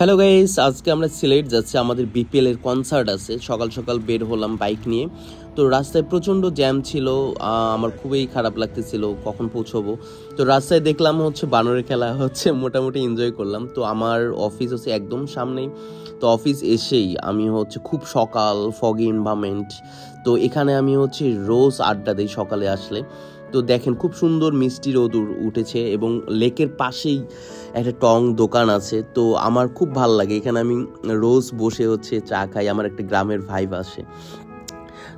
Hello guys, আজকে আমরা সিলেট যাচ্ছি। আমাদের বিপিএল এর কনসার্ট আছে। সকাল সকাল বের হলাম বাইক নিয়ে। তো রাস্তায় প্রচণ্ড জ্যাম ছিল। আমার খুবই খারাপ লাগতেছিল কখন পৌঁছবো। তো রাস্তায় দেখলাম বানরের খেলা হচ্ছে, মোটামুটি এনজয় করলাম। তো আমার অফিস হচ্ছে একদম সামনেই। তো অফিস এসেই আমি খুব সকাল, ফগি এনভায়রনমেন্ট। তো এখানে আমি রোজ আড্ডা দিই সকালে আসলে। তো দেখেন খুব সুন্দর মিষ্টি রোদ উঠেছে এবং লেকের পাশেই একটা টং দোকান আছে। তো আমার খুব ভাল লাগে এখানে। আমি রোজ বসে চা খাই, আমার একটা গ্রামের ভাইব আসে।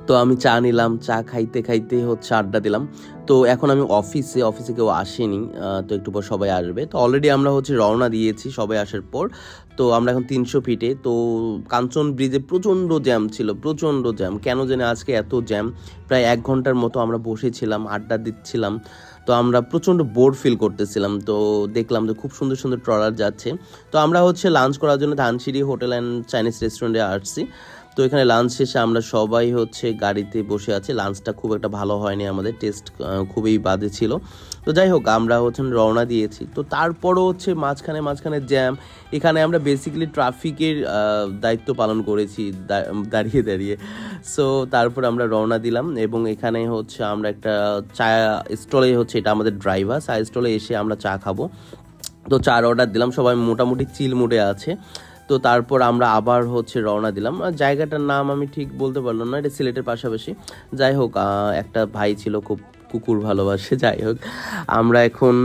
তো আমি চা নিলাম, চা খাইতে খাইতে আড্ডা দিলাম। তো এখন আমি অফিসে কেউ আসেনি। তো একটু পর সবাই আসবে। তো অলরেডি আমরা রওনা দিয়েছি সবাই আসার পর। তো আমরা এখন 300 ফিটে। তো কাঞ্চন ব্রিজে প্রচণ্ড জ্যাম ছিল, প্রচণ্ড জ্যাম। কেন জানি আজকে এত জ্যাম। প্রায় 1 ঘন্টার মতো আমরা বসেছিলাম, আড্ডা দিচ্ছিলাম। তো আমরা প্রচণ্ড বোর ফিল করতেছিলাম। তো দেখলাম যে খুব সুন্দর সুন্দর ট্রলার যাচ্ছে। তো আমরা লাঞ্চ করার জন্য ধানসিঁড়ি হোটেল অ্যান্ড চাইনিজ রেস্টুরেন্টে আসছি। তো এখানে লাঞ্চ শেষে আমরা সবাই গাড়িতে বসে আছি। লাঞ্চটা খুব একটা ভালো হয়নি, আমাদের টেস্ট খুবই বাজে ছিল। তো যাই হোক, আমরা রওনা দিয়েছি। তো তারপরও মাঝখানে জ্যাম। এখানে আমরা বেসিক্যালি ট্রাফিকের দায়িত্ব পালন করেছি দাঁড়িয়ে দাঁড়িয়ে। সো তারপর আমরা রওনা দিলাম এবং এখানে আমরা একটা চা স্টলে এটা আমাদের ড্রাইভার, চা স্টলে এসে আমরা চা খাবো। তো চার অর্ডার দিলাম, সবাই মোটামুটি চিল মুডে আছে। তো তারপর আমরা আবার রওনা দিলাম। জায়গাটার নাম আমি ঠিক বলতে পারলাম না, এটা সিলেটের পাশাপাশি। যাই হোক, একটা ভাই ছিল খুব কুকুর ভালোবাসে। যাই হোক, আমরা এখন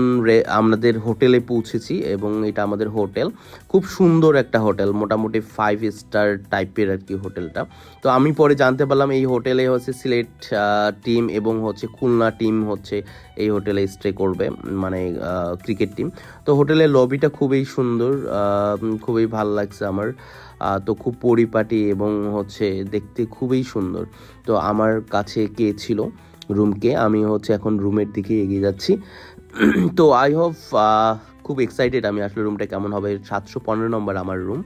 আমাদের হোটেলে পৌঁছেছি এবং এটা আমাদের হোটেল। খুব সুন্দর একটা হোটেল, মোটামুটি 5 স্টার টাইপের আর কি হোটেলটা। তো আমি পরে জানতে পারলাম এই হোটেলে সিলেট টিম এবং খুলনা টিম এই হোটেলে স্টে করবে, মানে ক্রিকেট টিম। তো হোটেলের লবিটা খুবই সুন্দর, খুবই ভালো লাগছে আমার। তো খুব পরিপাটি এবং দেখতে খুবই সুন্দর। তো আমার কাছে কে ছিল রুমকে, আমি এখন রুমের দিকে এগিয়ে যাচ্ছি। তো আই হোপ, খুব এক্সাইটেড আমি আসলে রুমটা কেমন হবে। 715 নম্বর আমার রুম,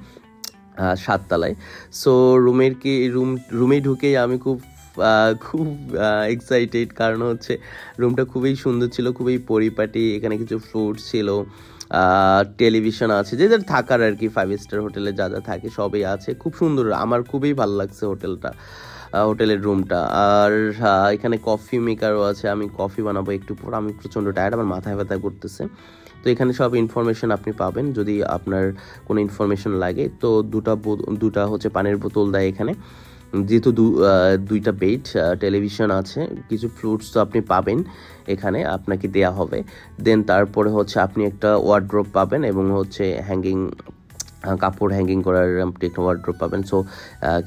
7 তলায়। সো রুমে ঢুকেই আমি খুব এক্সাইটেড, কারণ রুমটা খুবই সুন্দর ছিল, খুবই পরিপাটি। এখানে কিছু ফ্রুটস ছিল, টেলিভিশন আছে, যে যার থাকার আর কি 5 স্টার হোটেলে যা যা থাকে সবই আছে। খুব সুন্দর, আমার খুবই ভালো লাগছে হোটেলের রুমটা। আর এখানে কফি মেকারও আছে, আমি কফি বানাবো একটু পর। আমি প্রচণ্ড টায়ার্ড, আমার মাথায় ব্যথা করতেছে। তো এখানে সব ইনফরমেশন আপনি পাবেন, যদি আপনার কোনো ইনফরমেশন লাগে। তো দুটা পানির বোতল দেয় এখানে, যেহেতু দুইটা বেড, টেলিভিশন আছে, কিছু ফ্রুটস তো আপনি পাবেন এখানে, আপনাকে দেয়া হবে। দেন তারপরে আপনি একটা ওয়ার্ড্রোব পাবেন এবং হ্যাঙ্গিং কাপড় হ্যাঙ্গিং করার আপনি একটা ওয়ার্ড্রোব পাবেন। সো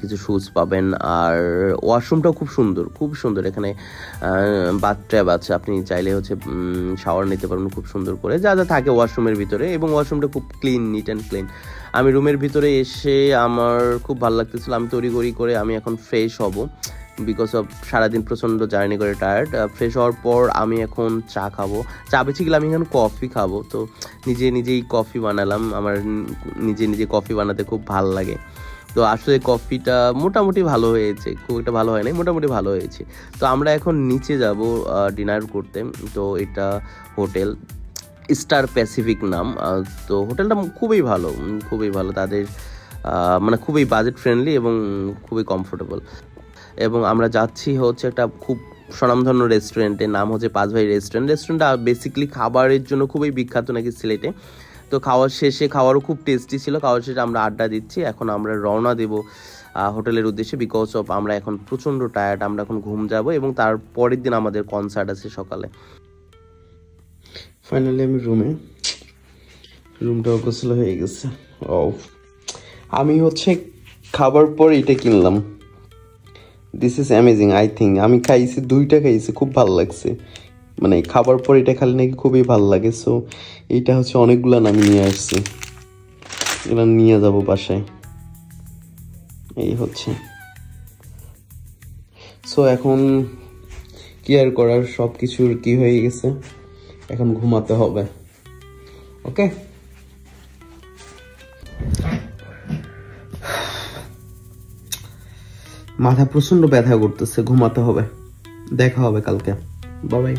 কিছু শুজ পাবেন। আর ওয়াশরুমটাও খুব সুন্দর, খুব সুন্দর। এখানে বাথট্যাব আছে, আপনি চাইলে শাওয়ার নিতে পারবেন খুব সুন্দর করে, যা যা থাকে ওয়াশরুমের ভিতরে। এবং ওয়াশরুমটা খুব ক্লিন, নিট অ্যান্ড ক্লিন। আমি রুমের ভিতরে এসে আমার খুব ভালো লাগতেছিল। আমি তড়িঘড়ি করে আমি এখন ফ্রেশ হব, বিকজ অফ সারাদিন প্রচণ্ড জার্নি করে টায়ার্ড। ফ্রেশ হওয়ার পর আমি এখন চা খাবো। চা বেছে গেলে আমি এখন কফি খাবো। তো নিজেই কফি বানালাম। আমার নিজে কফি বানাতে খুব ভালো লাগে। তো আসলে কফিটা মোটামুটি ভালো হয়েছে, খুব একটা ভালো হয় নাই, মোটামুটি ভালো হয়েছে। তো আমরা এখন নিচে যাব ডিনার করতে। তো এটা হোটেল স্টার প্যাসিফিক নাম। তো হোটেলটা খুবই ভালো, খুবই ভালো। তাদের মানে খুবই বাজেট ফ্রেন্ডলি এবং খুবই কমফোর্টেবল। এবং আমরা যাচ্ছি একটা খুব স্বনামধন্য রেস্টুরেন্টের নাম 5 ভাই রেস্টুরেন্ট। রেস্টুরেন্টটা বেসিক্যালি খাবারের জন্য খুবই বিখ্যাত নাকি সিলেটে। তো খাওয়ারও খুব টেস্টি ছিল। খাওয়ার শেষে আমরা আড্ডা দিচ্ছি। এখন আমরা রওনা দেব হোটেলের উদ্দেশ্যে, বিকজ অফ আমরা এখন প্রচণ্ড টায়ার্ড। আমরা এখন ঘুম যাব এবং তার পরের দিন আমাদের কনসার্ট আছে সকালে। ফাইনালি আমি রুমটা গোছল হয়ে গেছে। ও, আমি খাবার পর এটা কিনলাম। This is amazing, I think. আমি খাইছি, 2টা খাইছি, খুব ভালো লাগছে। মানে খাবার পর এটা খালি নাকি খুবই ভালো লাগে। সো এটা অনেকগুলো আমি নিয়ে আসছি, এগুলো নিয়ে যাব বাসায়। এই সো এখন কি আর করার, সব কিছুর কি হয়ে গেছে, এখন ঘুমাতে হবে। ওকে, মাথা প্রচন্ড ব্যথা করতেছে, ঘুমাতে হবে। দেখা হবে কালকে, বাই বাই।